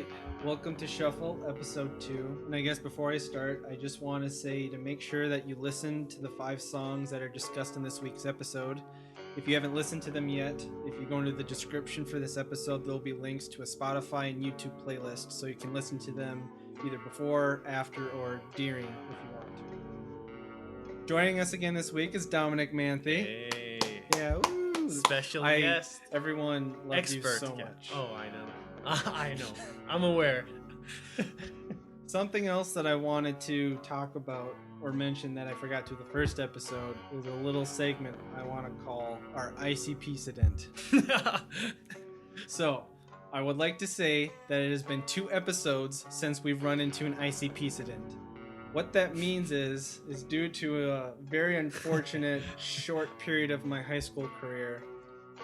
right, welcome to Shuffle, episode 2. And I guess before I start, I just want to say to make sure that you listen to the 5 songs that are discussed in this week's episode. If you haven't listened to them yet, if you go into the description for this episode, there'll be links to a Spotify and YouTube playlist, so you can listen to them either before, after, or during if you want. Joining us again this week is Dominic Manthey. Hey. Yeah, woo. Special guest. Everyone loves Expert you so guest. much. Oh, I know. I know. I'm aware. Something else that I wanted to talk about or mention that I forgot to the first episode is a little segment I want to call our ICP incident. So, I would like to say that it has been 2 episodes since we've run into an ICP incident. What that means is due to a very unfortunate short period of my high school career,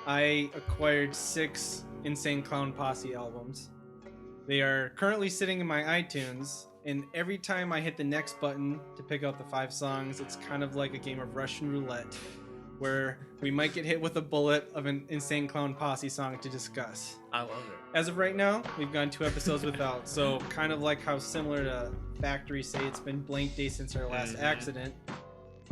I acquired 6 Insane Clown Posse albums. They are currently sitting in my iTunes, and every time I hit the next button to pick out the 5 songs, it's kind of like a game of Russian roulette, where we might get hit with a bullet of an Insane Clown Posse song to discuss. I love it. As of right now, we've gone 2 episodes without, so kind of like how similar to Factory say it's been blank day since our last accident.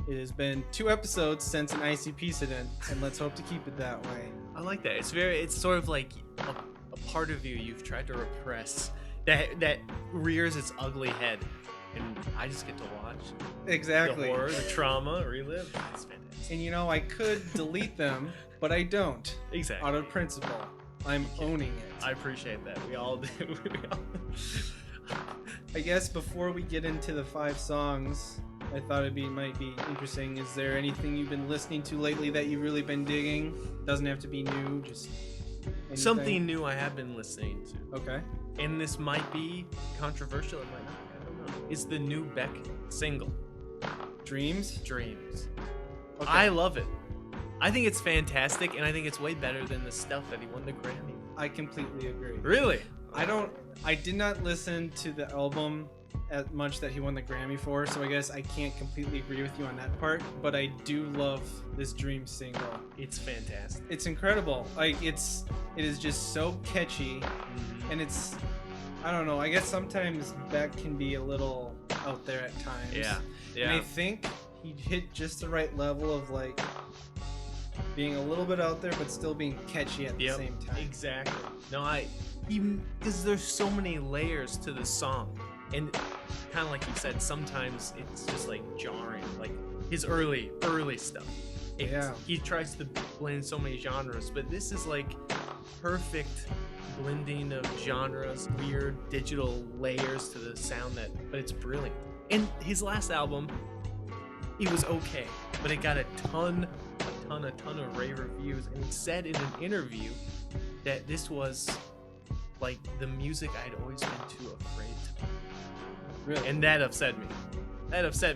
It has been 2 episodes since an ICP incident, and let's hope to keep it that way. I like that. It's sort of like a part of you've tried to repress that rears its ugly head, and I just get to watch Exactly. the horror, the trauma, relive. It's fantastic. And you know, I could delete them, but I don't. Exactly. Out of principle. I'm owning it. I appreciate that. We all do. I guess before we get into the 5 songs, I thought might be interesting. Is there anything you've been listening to lately that you've really been digging? Doesn't have to be new, just anything. Something new I have been listening to. Okay. And this might be controversial, it might not be, I don't know. It's the new Beck single, Dreams? Dreams. Okay. I love it. I think it's fantastic, and I think it's way better than the stuff that he won the Grammy. I completely agree. Really? I did not listen to the album as much that he won the Grammy for, so I guess I can't completely agree with you on that part, but I do love this Dream single. It's fantastic. It's incredible. Like it is just so catchy, and I don't know, I guess sometimes Beck can be a little out there at times. Yeah. And I think he hit just the right level of like being a little bit out there but still being catchy at the same time. Exactly. No, because there's so many layers to the song, and kind of like you said, sometimes it's just like jarring, like his early stuff. He tries to blend so many genres, but this is like perfect blending of genres, weird digital layers to the sound but it's brilliant. And his last album, it was okay, but it got a ton of rave reviews, and he said in an interview that this was like the music I'd always been too afraid to play. Really? And that upset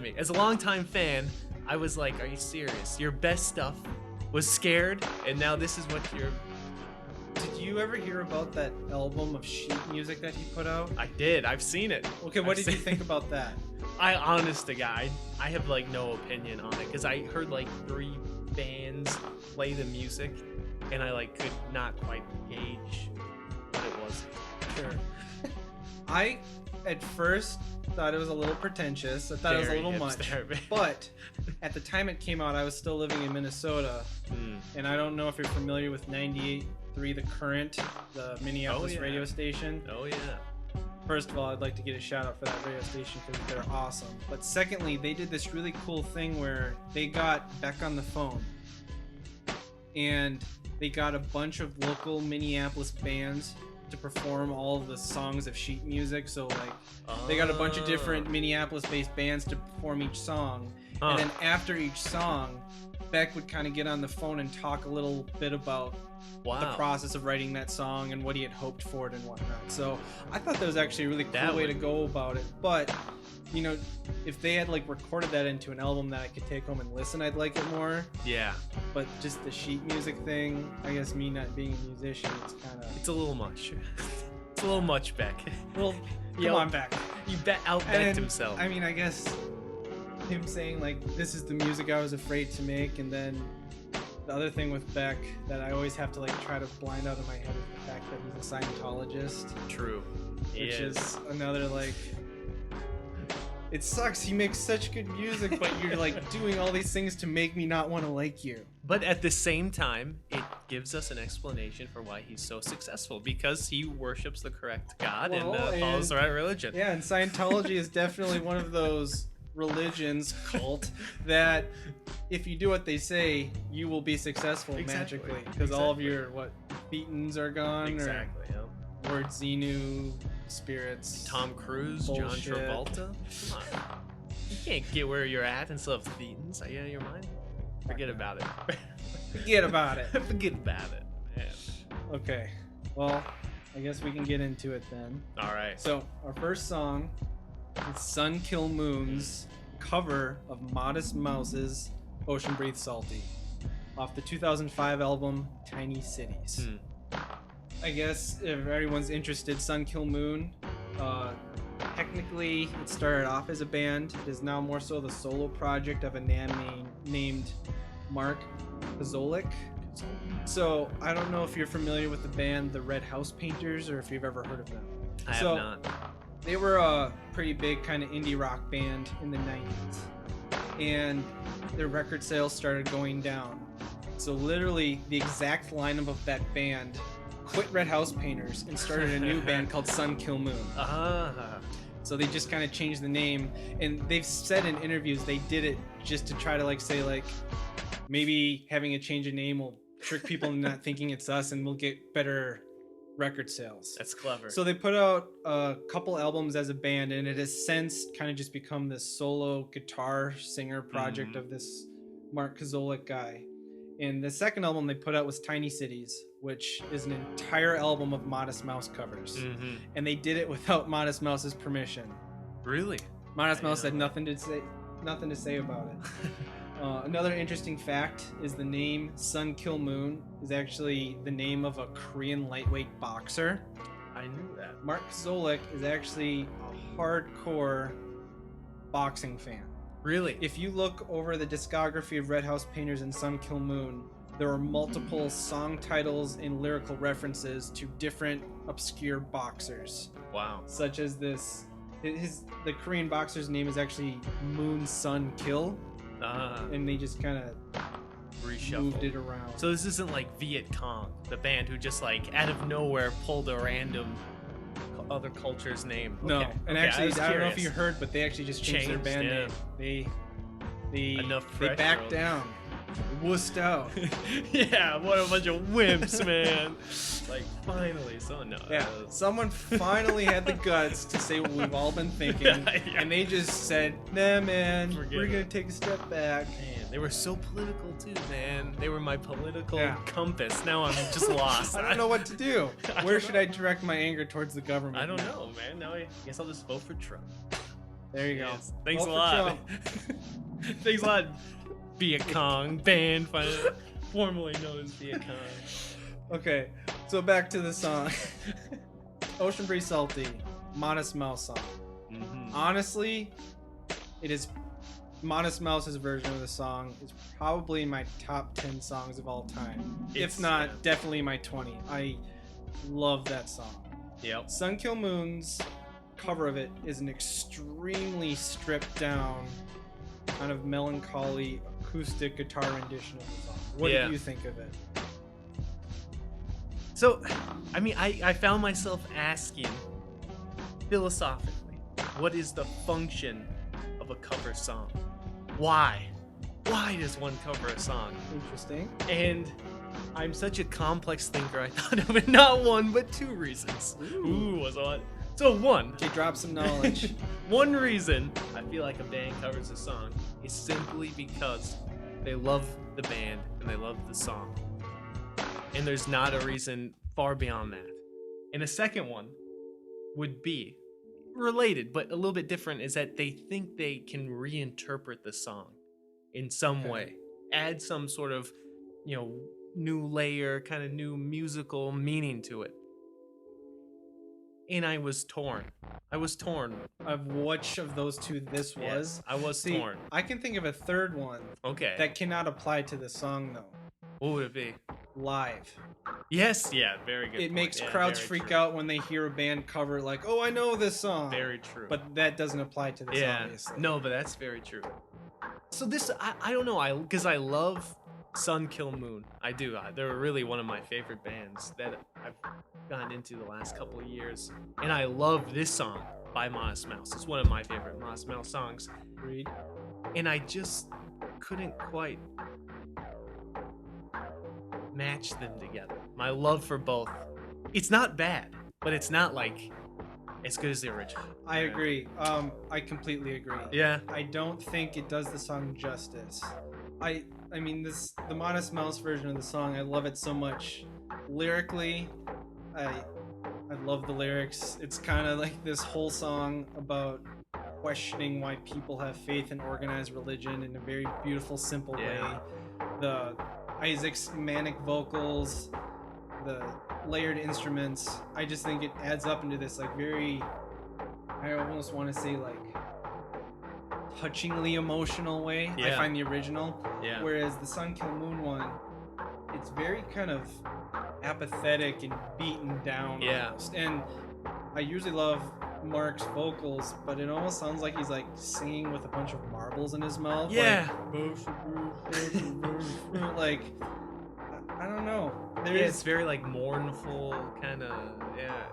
me. As a longtime fan, I was like, are you serious? Your best stuff was Scared, and now this is what you're... Did you ever hear about that album of sheet music that he put out? I did. I've seen it. Okay, what did you think about that? Honest to God, I have like no opinion on it, because I heard like 3 bands play the music, and I like could not quite gauge what it was. Sure. I at first thought it was a little pretentious. I thought it was a little much. But at the time it came out, I was still living in Minnesota, and I don't know if you're familiar with 98.3 The Current, the Minneapolis radio station. Oh yeah. First of all, I'd like to get a shout out for that radio station because they're awesome. But secondly, they did this really cool thing where they got Beck on the phone, and they got a bunch of local Minneapolis bands to perform all of the songs of sheet music. So like they got a bunch of different Minneapolis-based bands to perform each song, and then after each song, Beck would kind of get on the phone and talk a little bit about the process of writing that song and what he had hoped for it and whatnot. So I thought that was actually a really cool way to go about it. But you know, if they had like recorded that into an album that I could take home and listen, I'd like it more. Yeah. But just the sheet music thing, I guess me not being a musician, it's a little much. It's a little much, Beck. Well, come on, Beck. You outbecked himself. I mean, I guess him saying like, this is the music I was afraid to make, and then the other thing with Beck that I always have to like try to blind out of my head is the fact that he's a Scientologist. True. which is another like. It sucks. He makes such good music, but you're like doing all these things to make me not want to like you. But at the same time, it gives us an explanation for why he's so successful, because he worships the correct God and follows the right religion. Yeah, and Scientology is definitely one of those religions, cult, that if you do what they say, you will be successful magically. Because all of your, thetans are gone. Exactly, Or Xenu spirits. Tom Cruise, bullshit. John Travolta. Come on. You can't get where you're at and still have thetans. Are you out of your mind? Forget about it. Forget about it. Forget about it, man. Okay. Well, I guess we can get into it then. All right. So, our first song is Sun Kill Moon's cover of Modest Mouse's Ocean Breathe Salty off the 2005 album Tiny Cities. I guess if everyone's interested, Sun Kill Moon, technically it started off as a band. It is now more so the solo project of a man named Mark Kozolik. So I don't know if you're familiar with the band The Red House Painters or if you've ever heard of them. I have not. They were a pretty big kind of indie rock band in the 90s. And their record sales started going down. So literally the exact lineup of that band quit Red House Painters and started a new band called Sun Kill Moon. So they just kind of changed the name, and they've said in interviews they did it just to try to like say like maybe having a change of name will trick people into not thinking it's us and we'll get better record sales. That's clever. So they put out a couple albums as a band, and it has since kind of just become this solo guitar singer project of this Mark Kozolik guy. And the second album they put out was Tiny Cities, which is an entire album of Modest Mouse covers. And they did it without Modest Mouse's permission. Really? Modest Mouse had nothing to say about it. Another interesting fact is the name Sun Kill Moon is actually the name of a Korean lightweight boxer. I knew that. Mark Kozolik is actually a hardcore boxing fan. Really? If you look over the discography of Red House Painters and Sun Kill Moon, there are multiple song titles and lyrical references to different obscure boxers. Wow. Such as this, the Korean boxer's name is actually Moon Sun Kill, and they just kind of moved it around. So this isn't like Viet Cong, the band who just like out of nowhere pulled a random other culture's name. No, okay. And actually, I don't know if you heard, but they actually just changed their band name. They backed down. Wussed out. Yeah, what a bunch of wimps, man. Like, finally, someone knows. Yeah, someone finally had the guts to say what we've all been thinking, and they just said, nah, man, we're gonna take a step back. Man, they were so political too, man. They were my political compass. Now I'm just lost. I don't know what to do. Where should I direct my anger towards the government? I don't know, man. Now I guess I'll just vote for Trump. There you go. Thanks a lot. Thanks a lot, Viet Cong band, formerly known as Viet Cong. Okay, so back to the song. Ocean Breeze Salty, Modest Mouse song. Honestly, it is Modest Mouse's version of the song is probably my top 10 songs of all time. If not, definitely my 20. I love that song. Yep. Sun Kill Moon's cover of it is an extremely stripped down, kind of melancholy acoustic guitar rendition of the song. What do you think of it? So, I mean, I found myself asking philosophically, what is the function of a cover song? Why? Why does one cover a song? Interesting. And I'm such a complex thinker, I thought of it not one, but two reasons. Ooh, was on. So one. Okay, drop some knowledge. One reason I feel like a band covers a song is simply because they love the band and they love the song. And there's not a reason far beyond that. And a second one would be related, but a little bit different, is that they think they can reinterpret the song in some way. Add some sort of, new layer, kind of new musical meaning to it. And I was torn. Of which of those two this was? I was torn. I can think of a third one. Okay. That cannot apply to the song, though. What would it be? live. Yes, yeah, very good. It point. makes Yeah, crowds very freak true. out when they hear a band cover like, "Oh, I know this song." Very true. But that doesn't apply to this, yeah, obviously. no, but that's very true. So this, I don't know, because I love Sun Kill Moon. I do. They're really one of my favorite bands that I've gotten into the last couple of years, and I love this song by Modest Mouse. It's one of my favorite Modest Mouse songs. Agreed. And I just couldn't quite match them together. My love for both. It's not bad, but it's not like as good as the original. I agree. I completely agree. Yeah. I don't think it does the song justice. I mean, the Modest Mouse version of the song, I love it so much. Lyrically, I love the lyrics. It's kind of like this whole song about questioning why people have faith in organized religion in a very beautiful, simple way. The Isaac's manic vocals, the layered instruments, I just think it adds up into this like very, I almost want to say like touchingly emotional way. I find the original. Yeah. Whereas the Sun Kill Moon one, it's very kind of apathetic and beaten down almost. And I usually love Mark's vocals, but it almost sounds like he's like singing with a bunch of marbles in his mouth. Yeah. Like I don't know. It's very like mournful kind of. Yeah.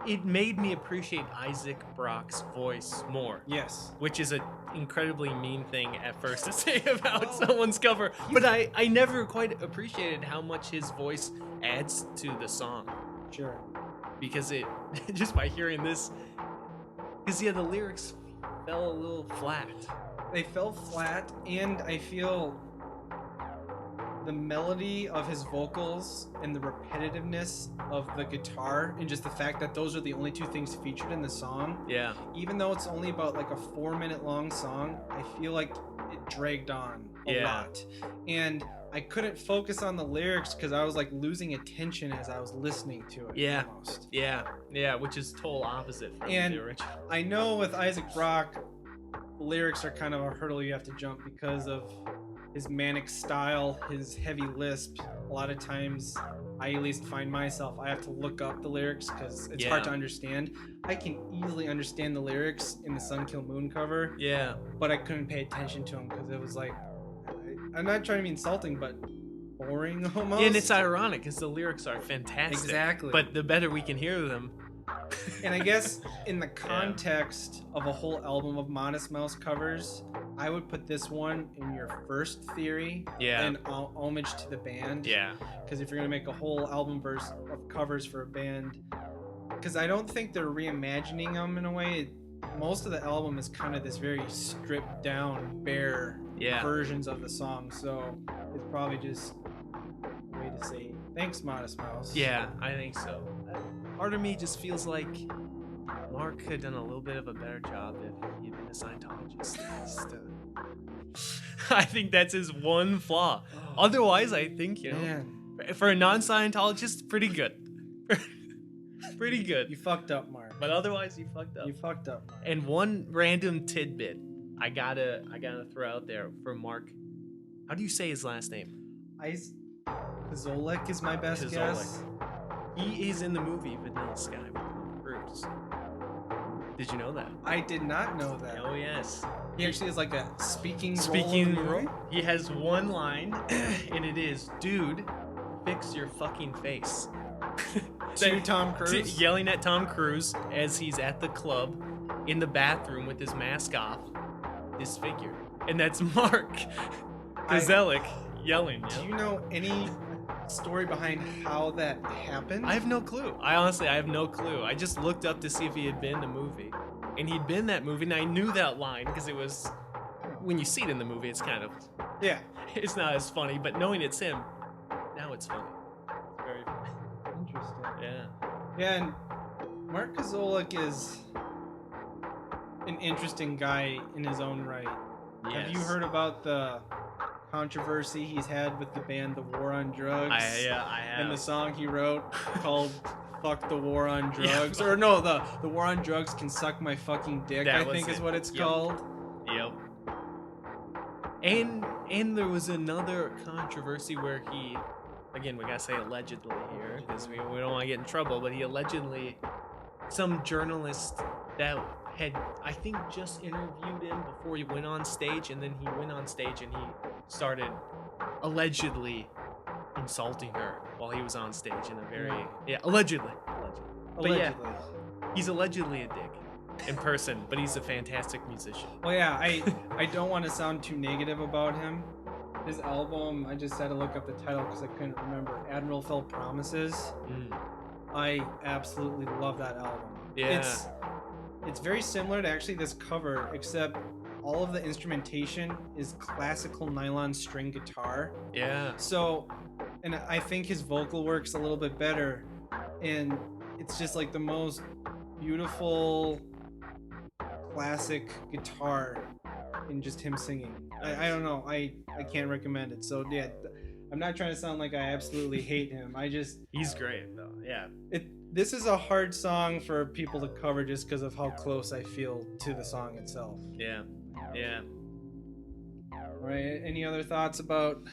It made me appreciate Isaac Brock's voice more. Yes. Which is an incredibly mean thing at first to say about someone's cover. But I never quite appreciated how much his voice adds to the song. Sure. Because it, just by hearing this, because the lyrics fell a little flat. They fell flat, and I feel the melody of his vocals and the repetitiveness of the guitar and just the fact that those are the only two things featured in the song. Yeah. Even though it's only about like a 4-minute long song, I feel like it dragged on a lot. And I couldn't focus on the lyrics because I was like losing attention as I was listening to it. Yeah. Almost. Yeah. Yeah. Which is total opposite from And the original. I know with Isaac Brock, lyrics are kind of a hurdle you have to jump because of his manic style, his heavy lisp. A lot of times, I at least find myself, I have to look up the lyrics because it's hard to understand. I can easily understand the lyrics in the Sun Kill Moon cover. Yeah. But I couldn't pay attention to them because it was like, I'm not trying to be insulting, but boring almost. Yeah, and it's ironic because the lyrics are fantastic. Exactly. But the better we can hear them. And I guess in the context of a whole album of Modest Mouse covers, I would put this one in your first theory and homage to the band. Yeah. Because if you're going to make a whole album of covers for a band, because I don't think they're reimagining them in a way. Most of the album is kind of this very stripped down, bare versions of the song. So it's probably just a way to say thanks, Modest Mouse. Yeah, I think so. Part of me just feels like Mark could have done a little bit of a better job if he'd been a Scientologist. I think that's his one flaw. Otherwise, I think, you know, for a non-Scientologist, pretty good. Pretty good. You fucked up, Mark. But otherwise, you fucked up. You fucked up, Mark. And one random tidbit I gotta throw out there for Mark. How do you say his last name? Zolek is my best guess. He is in the movie Vanilla Sky with Tom Cruise. Did you know that? I did not know that. Oh yes. He actually is like a speaking role. He has one line, and it is, "Dude, fix your fucking face." To Tom Cruise? Yelling at Tom Cruise as he's at the club in the bathroom with his mask off, disfigured. And that's Mark Kozelik yelling. Do you know any story behind how that happened? I have no clue. I have no clue. I just looked up to see if he had been in the movie. And he'd been in that movie, and I knew that line because it was, when you see it in the movie, it's kind of, it's not as funny, but knowing it's him, now it's funny. It's very funny. Interesting. Yeah. Yeah, and Mark Kozelik is an interesting guy in his own right. Yes. Have you heard about the controversy he's had with the band The War on Drugs? I have. And the song he wrote called Fuck the War on Drugs. Or no, the War on Drugs Can Suck My Fucking Dick, I think is what it's called. Yep. And there was another controversy where he again, we gotta say allegedly here because we don't want to get in trouble, but he allegedly, some journalist that had, I think, just interviewed him before he went on stage, and then he went on stage and he started allegedly insulting her while he was on stage in a very, allegedly. But yeah, he's allegedly a dick in person, but he's a fantastic musician. Well, yeah, I don't want to sound too negative about him. His album, I just had to look up the title because I couldn't remember. Admiral Fell Promises. I absolutely love that album. Yeah. It's very similar to actually this cover, except all of the instrumentation is classical nylon string guitar. Yeah. So, and I think his vocal works a little bit better, and it's just like the most beautiful classic guitar in just him singing. I don't know. I can't recommend it. So yeah, I'm not trying to sound like I absolutely hate him. He's great though. Yeah. This is a hard song for people to cover just because of how close I feel to the song itself. Yeah. Yeah. Right. Any other thoughts about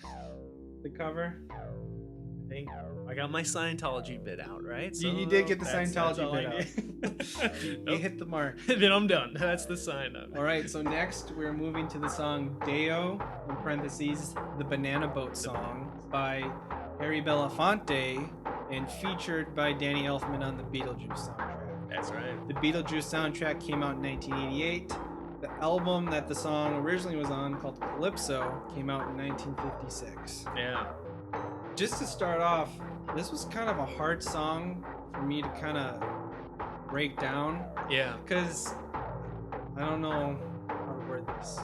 the cover? I think I got my Scientology bit out, right? So you did get the Scientology bit out. You hit the mark. Then I'm done. That's the sign of it. All right, so next we're moving to the song Deo, in parentheses, the Banana Boat song by Harry Belafonte and featured by Danny Elfman on the Beetlejuice soundtrack. That's right. The Beetlejuice soundtrack came out in 1988. The album that the song originally was on, called Calypso, came out in 1956. Yeah. Just to start off, this was kind of a hard song for me to kind of break down. Yeah. Because I don't know how to word this.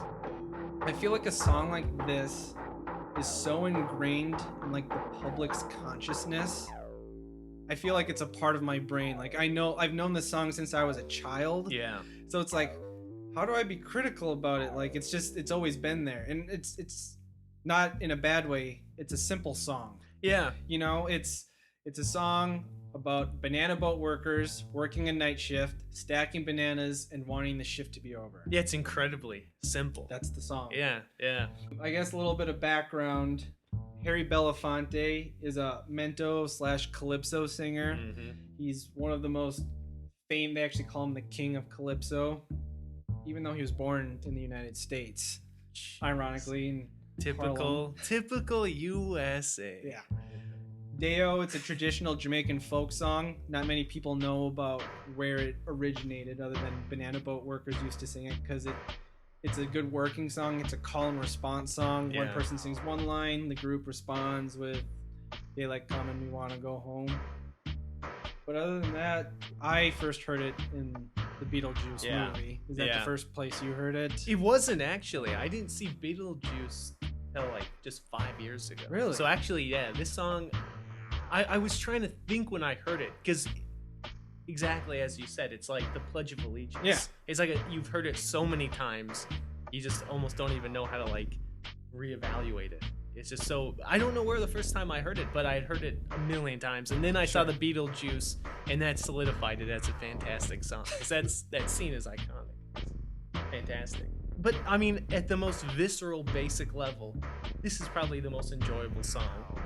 I feel like a song like this is so ingrained in like the public's consciousness. I feel like it's a part of my brain. Like I've known this song since I was a child. Yeah. So it's like, how do I be critical about it? Like it's always been there, and it's not in a bad way. It's a simple song. Yeah. You know, it's a song about banana boat workers working a night shift, stacking bananas, and wanting the shift to be over. Yeah, it's incredibly simple. That's the song. Yeah, yeah. I guess a little bit of background. Harry Belafonte is a mento/calypso singer. Mm-hmm. He's one of the most famed. They actually call him the king of calypso, even though he was born in the United States. Ironically, in Typical USA. Yeah. Deo, it's a traditional Jamaican folk song. Not many people know about where it originated other than banana boat workers used to sing it because it's a good working song. It's a call and response song. Yeah. One person sings one line, the group responds with "Daylight Coming, we want to go home." But other than that, I first heard it in the Beetlejuice movie. Is that the first place you heard it? It wasn't actually. I didn't see Beetlejuice until like just 5 years ago. Really? So actually, yeah, this song, I was trying to think when I heard it because exactly as you said, it's like the Pledge of Allegiance. Yeah. It's like you've heard it so many times, you just almost don't even know how to like reevaluate it. It's just so, I don't know where the first time I heard it, but I had heard it a million times. And then I saw the Beetlejuice, and that solidified it as a fantastic song. Because that scene is iconic. Fantastic. But, I mean, at the most visceral, basic level, this is probably the most enjoyable song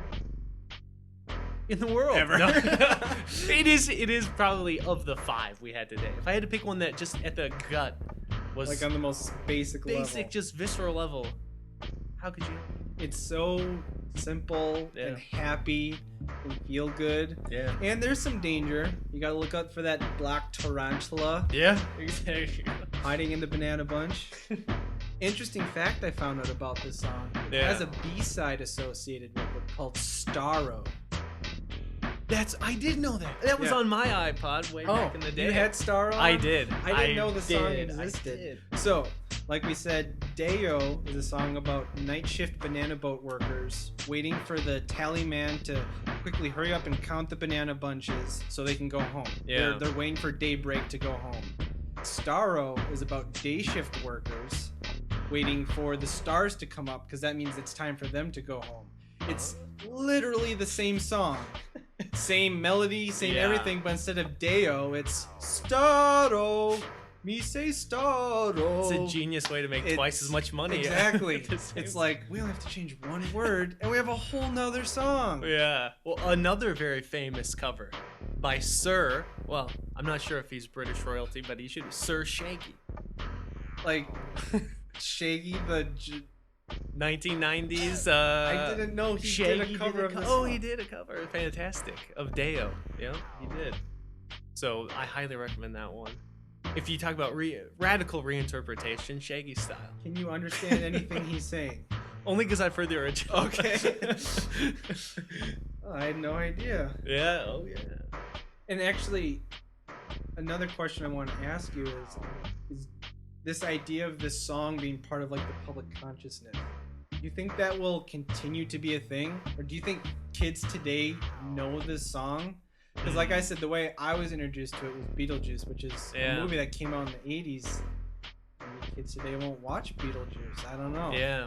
in the world. Ever. No. It is probably of the 5 we had today. If I had to pick one that just at the gut was... like on the most basic level. Basic, just visceral level. How could you... It's so simple and happy and feel good. Yeah. And there's some danger. You gotta look out for that black tarantula. Yeah. Hiding in the banana bunch. Interesting fact I found out about this song. It has a B-side associated with it called Starro. I did know that. That was on my iPod way back in the day. You had Starro? I did. I didn't know the song existed. So, like we said, Deo is a song about night shift banana boat workers waiting for the tally man to quickly hurry up and count the banana bunches so they can go home. Yeah. They're waiting for daybreak to go home. Starro is about day shift workers waiting for the stars to come up because that means it's time for them to go home. It's literally the same song. Same melody, same everything, but instead of Deo, it's Starro. Me say star. It's a genius way to make twice as much money. Exactly. It's like, we only have to change one word and we have a whole nother song. Yeah. Well, another very famous cover by Sir, well, I'm not sure if he's British royalty, but he should be Sir Shaggy. Like, Shaggy the... 1990s. I didn't know he Shaggy did a cover of this Oh, song. he did a cover. Fantastic. Of Deo. Yeah, he did. So I highly recommend that one. If you talk about radical reinterpretation, Shaggy style. Can you understand anything he's saying? Only because I've heard the original. Okay. Oh, I had no idea. Yeah. Oh, yeah. And actually, another question I want to ask you is this idea of this song being part of like the public consciousness. Do you think that will continue to be a thing? Or do you think kids today know this song? Because like I said, the way I was introduced to it was Beetlejuice, which is a movie that came out in the 80s. Maybe kids today won't watch Beetlejuice. I don't know. Yeah.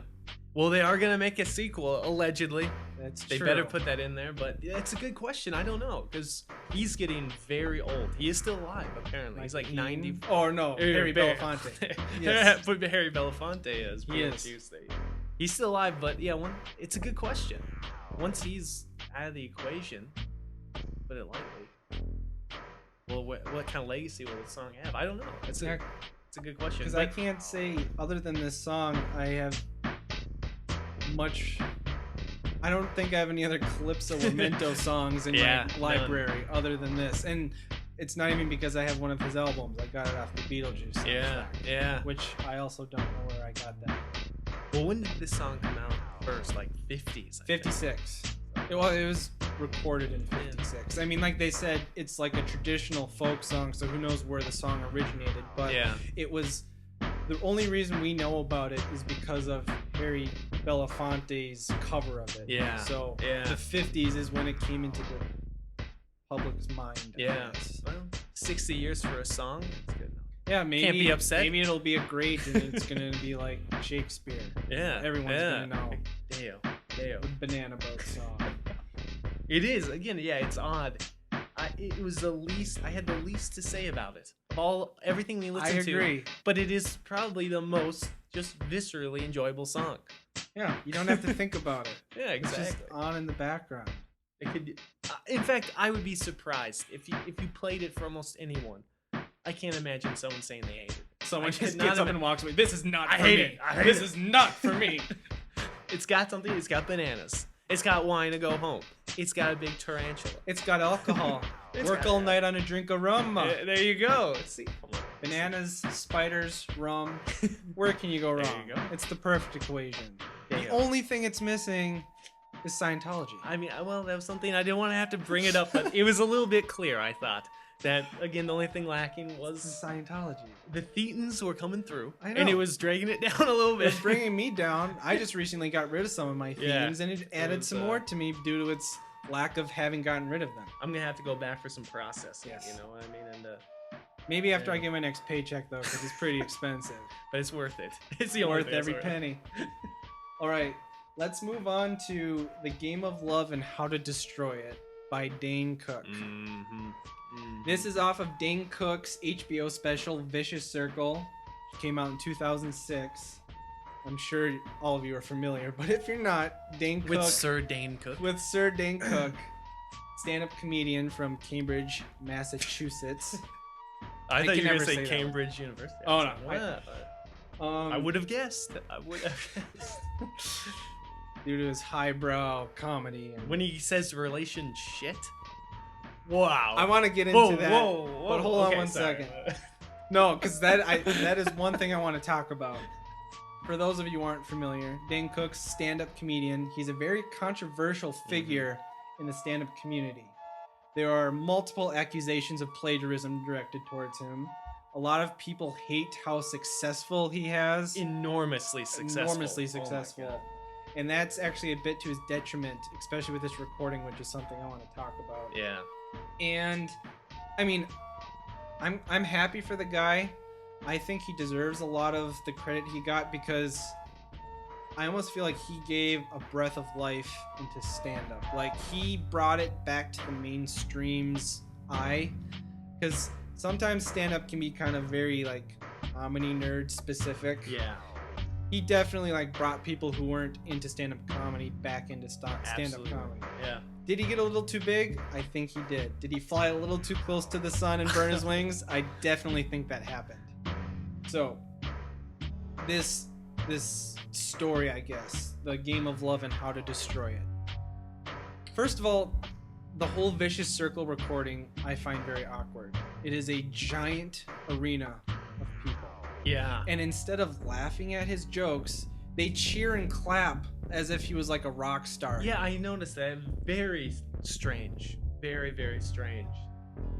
Well, they are going to make a sequel, allegedly. That's They true. better put that in there, but it's a good question. I don't know, because he's getting very old. He is still alive, apparently. He's like 90. Oh, no. Harry Belafonte. Yes. Put Harry Belafonte as Beetlejuice. He's still alive, but yeah, it's a good question. Once he's out of the equation, put it lightly, well, what kind of legacy will the song have? I don't know. It's a good question. Because I can't say, other than this song, I have much... I don't think I have any other Calypso Memento songs in my library other than this. And it's not even because I have one of his albums. I got it off the Beetlejuice soundtrack. Yeah. Which I also don't know where I got that. Well, when did this song come out first? Like 50s? 56. It was recorded in 56. I mean, like they said, it's like a traditional folk song, so who knows where the song originated. But it was... The only reason we know about it is because of Harry Belafonte's cover of it. Yeah. So the 50s is when it came into the public's mind. Yeah. Well, 60 years for a song. That's good enough. Yeah, maybe. Can't be upset. Maybe it'll be a great, and it's gonna be like Shakespeare. Yeah. Everyone's gonna know. Deo. The Banana Boat song. It is. Again, yeah, it's odd. It was the least. I had the least to say about it. Of everything we listened to. I agree. But it is probably the most just viscerally enjoyable song. Yeah, you don't have to think about it. Yeah, exactly. It's just on in the background. It could. In fact, I would be surprised if you played it for almost anyone. I can't imagine someone saying they hated it. Someone just gets up and walks away. This is not for hate me. it. I hate this it. is not for me. It's got something. It's got bananas. It's got wine to go home. It's got a big tarantula. It's got alcohol. Work all night on a drink of rum. There you go. See, bananas, spiders, rum. Where can you go wrong? There you go. It's the perfect equation. The only thing it's missing is Scientology. I mean, well, that was something I didn't want to have to bring it up, but it was a little bit clear, I thought. That, again, the only thing lacking was Scientology. The Thetans were coming through, I know. and it was dragging it down a little bit. It's bringing me down. I just recently got rid of some of my Thetans, and it added some more to me due to its lack of having gotten rid of them. I'm going to have to go back for some processing, Yes. you know what I mean? And maybe after I get my next paycheck, though, because it's pretty expensive. But it's worth it. It's the only worth thing every penny. All right, let's move on to The Game of Love and How to Destroy It by Dane Cook. This is off of Dane Cook's HBO special Vicious Circle, which came out in 2006. I'm sure all of you are familiar, but if you're not, Dane Cook... With Sir Dane Cook? With Sir Dane Cook, stand-up comedian from Cambridge, Massachusetts. I thought you were going to say that Cambridge University. Oh, no. I would have guessed. I would have guessed. Due to his highbrow comedy. And... When he says relation shit? Wow. I want to get into that. Whoa. But hold on one second. No, because that is one thing I want to talk about. For those of you who aren't familiar, Dane Cook's stand-up comedian. He's a very controversial figure in the stand-up community. There are multiple accusations of plagiarism directed towards him. A lot of people hate how successful he has. Enormously successful. Oh, and that's actually a bit to his detriment, especially with this recording, which is something I want to talk about. Yeah. And I mean, I'm happy for the guy. I think he deserves a lot of the credit he got because I almost feel like he gave a breath of life into stand-up. Like, he brought it back to the mainstream's eye. Because sometimes stand-up can be kind of very like comedy nerd specific. Yeah. He definitely like brought people who weren't into stand-up comedy back into stand-up Absolutely. comedy. Yeah. Did he get a little too big? I think he did. Did he fly a little too close to the sun and burn his wings? I definitely think that happened. So, this story, I guess, the game of love and how to destroy it. First of all, the whole vicious circle recording I find very awkward. It is a giant arena of people. Yeah. And instead of laughing at his jokes, they cheer and clap as if he was like a rock star. Yeah, I noticed that. Very strange. Very, very strange.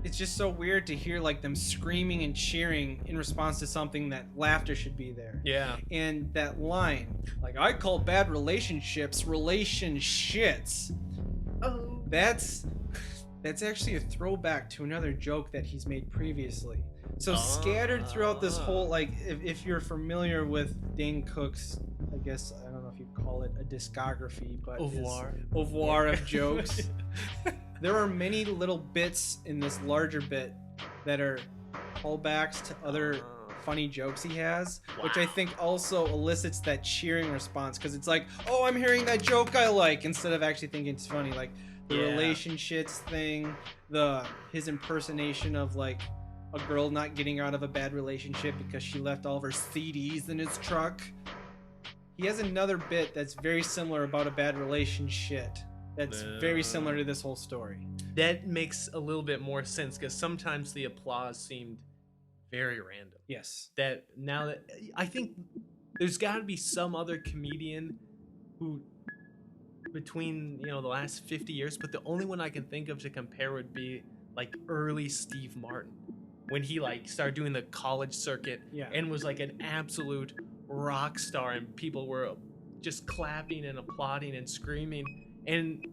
It's just so weird to hear like them screaming and cheering in response to something that laughter should be there. Yeah. And that line, like, I call bad relationships relationships. Oh. That's actually a throwback to another joke that he's made previously. So scattered throughout this whole, like, if you're familiar with Dane Cook's, I guess, I don't know if you'd call it a discography, but oeuvre of jokes. There are many little bits in this larger bit that are callbacks to other funny jokes he has, which I think also elicits that cheering response, because it's like, oh, I'm hearing that joke I like, instead of actually thinking it's funny. Like the relationships thing, his impersonation of like a girl not getting out of a bad relationship because she left all of her CDs in his truck. He has another bit that's very similar about a bad relationship. That's very similar to this whole story. That makes a little bit more sense, because sometimes the applause seemed very random. Yes. That now that I think there's got to be some other comedian who, between the last 50 years, but the only one I can think of to compare would be like early Steve Martin, when he like started doing the college circuit and was like an absolute rock star, and people were just clapping and applauding and screaming. And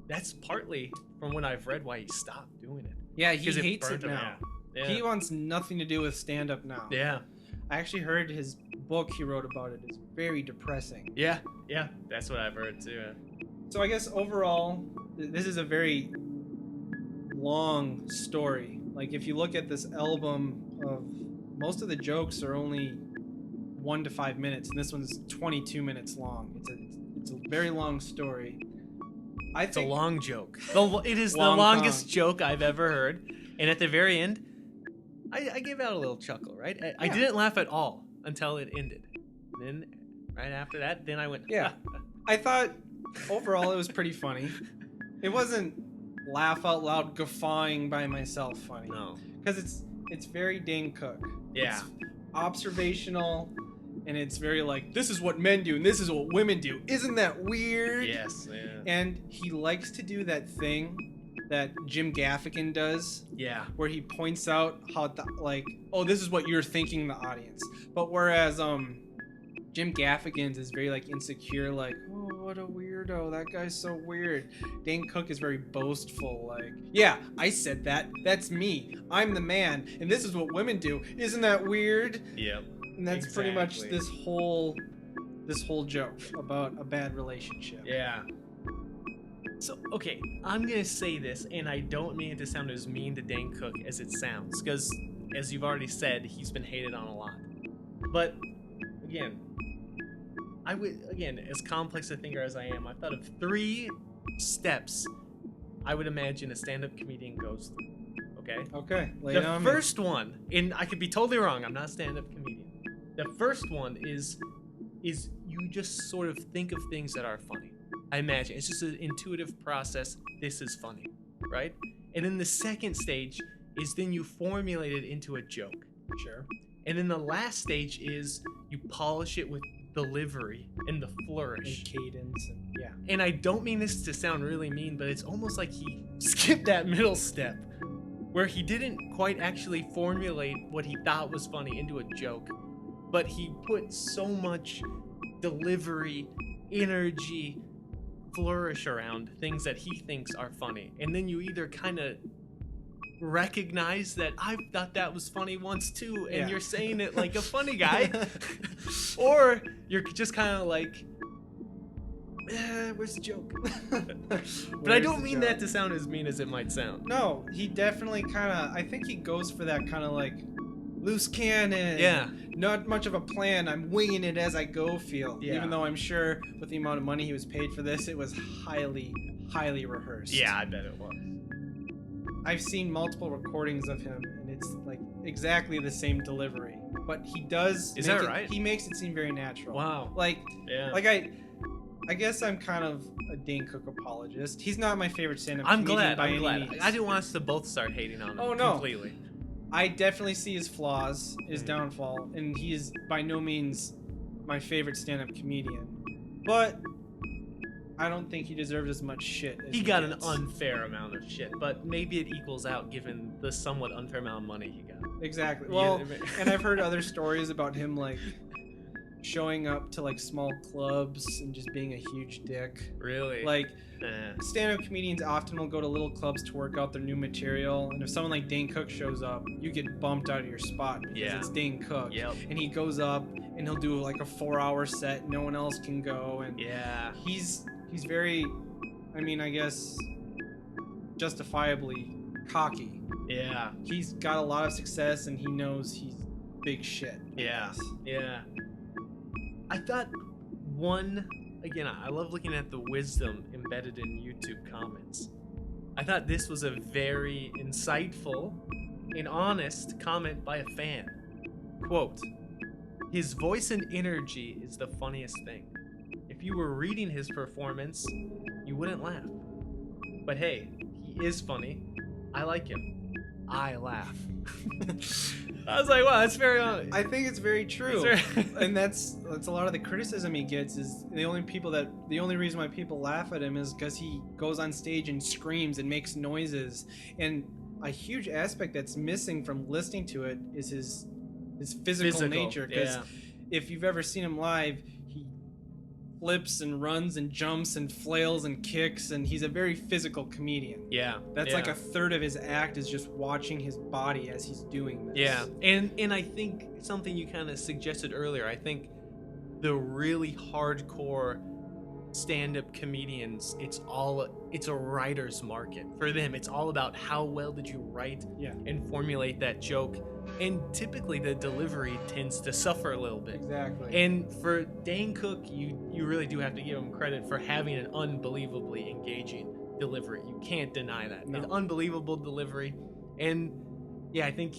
that's partly from what I've read why he stopped doing it. Yeah, he hates it now. Yeah. He wants nothing to do with stand-up now. Yeah. I actually heard his book he wrote about it is very depressing. Yeah, that's what I've heard too. So I guess overall, this is a very long story. Like if you look at this album, most of the jokes are only 1 to 5 minutes, and this one's 22 minutes long. It's a very long story. It's a long joke. It is the longest joke I've ever heard. And at the very end, I gave out a little chuckle, right? I didn't laugh at all until it ended. And then right after that, then I went, yeah. I thought overall it was pretty funny. It wasn't laugh out loud guffawing by myself funny. No. Because it's very Dane Cook. Yeah. It's observational. And it's very like, this is what men do and this is what women do. Isn't that weird? Yes. Yeah. And he likes to do that thing that Jim Gaffigan does. Yeah. Where he points out how, oh, this is what you're thinking in the audience. But whereas Jim Gaffigan's is very like insecure, like, oh, what a weirdo. That guy's so weird. Dane Cook is very boastful, like, yeah, I said that. That's me. I'm the man. And this is what women do. Isn't that weird? Yep. And that's pretty much this whole joke about a bad relationship. Yeah. So, okay, I'm going to say this, and I don't mean it to sound as mean to Dane Cook as it sounds, because, as you've already said, he's been hated on a lot. But, again, as complex a thinker as I am, I thought of 3 steps I would imagine a stand-up comedian goes through, okay? The first one, and I could be totally wrong, I'm not a stand-up comedian. The first one is you just sort of think of things that are funny. I imagine it's just an intuitive process. This is funny, right? And then the second stage is then you formulate it into a joke. Sure. And then the last stage is you polish it with delivery and the flourish. And cadence. And I don't mean this to sound really mean, but it's almost like he skipped that middle step where he didn't quite actually formulate what he thought was funny into a joke, but he put so much delivery, energy, flourish around things that he thinks are funny. And then you either kind of recognize that I thought that was funny once too, and you're saying it like a funny guy, or you're just kind of like, Where's the joke? But I don't mean that to sound as mean as it might sound. No, he definitely kind of. I think he goes for that kind of like loose cannon. Yeah. Not much of a plan. I'm winging it as I go feel. Yeah. Even though I'm sure with the amount of money he was paid for this, it was highly, highly rehearsed. Yeah, I bet it was. I've seen multiple recordings of him, and it's like exactly the same delivery. But he does. Is that right? He makes it seem very natural. Wow. Like, Yeah. like I guess I'm kind of a Dane Cook apologist. He's not my favorite stand-up I'm comedian glad. by I'm any glad. means. I didn't want us to both start hating on him. Oh, no. Completely. I definitely see his flaws, his downfall, and he is by no means my favorite stand-up comedian. But I don't think he deserves as much shit as He got an gets. unfair amount of shit, but maybe it equals out given the somewhat unfair amount of money he got. Exactly. Yeah, Well, and I've heard other stories about him like showing up to like small clubs and just being a huge dick. Really? Like Eh. stand-up comedians often will go to little clubs to work out their new material, and if someone like Dane Cook shows up, you get bumped out of your spot because Yeah. it's Dane Cook. Yep. And he goes up and he'll do like a 4-hour set, no one else can go, and Yeah. he's very, I mean, I guess justifiably cocky. Yeah. He's got a lot of success and he knows he's big shit. I Yeah. guess. Yeah. I thought again, I love looking at the wisdom embedded in YouTube comments. I thought this was a very insightful and honest comment by a fan. Quote, "His voice and energy is the funniest thing. If you were reading his performance, you wouldn't laugh. But hey, he is funny. I like him. I laugh." I was like, wow, that's very honest. I think it's very true. It's very- And that's a lot of the criticism he gets is the only reason why people laugh at him is because he goes on stage and screams and makes noises, and a huge aspect that's missing from listening to it is his physical nature, because yeah. if you've ever seen him live, he flips and runs and jumps and flails and kicks, and he's a very physical comedian. Yeah. That's yeah. like a third of his act is just watching his body as he's doing this. Yeah, and I think something you kind of suggested earlier, I think the really hardcore stand-up comedians, it's a writer's market. For them, it's all about how well did you write Yeah. and formulate that joke. And typically the delivery tends to suffer a little bit. Exactly. And for Dane Cook, you really do have to give him credit for having an unbelievably engaging delivery. You can't deny that. No. An unbelievable delivery. And yeah, I think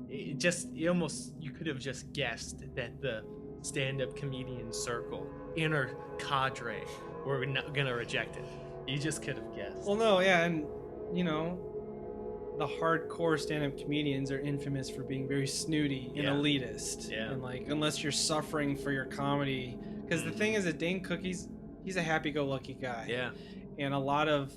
you could have just guessed that the stand-up comedian circle, inner cadre, were not gonna reject it. You just could have guessed. Well, no, yeah, and you know, the hardcore stand-up comedians are infamous for being very snooty and Yeah. elitist. Yeah. And like, unless you're suffering for your comedy, because the thing is that Dane Cook, he's a happy-go-lucky guy. Yeah. And a lot of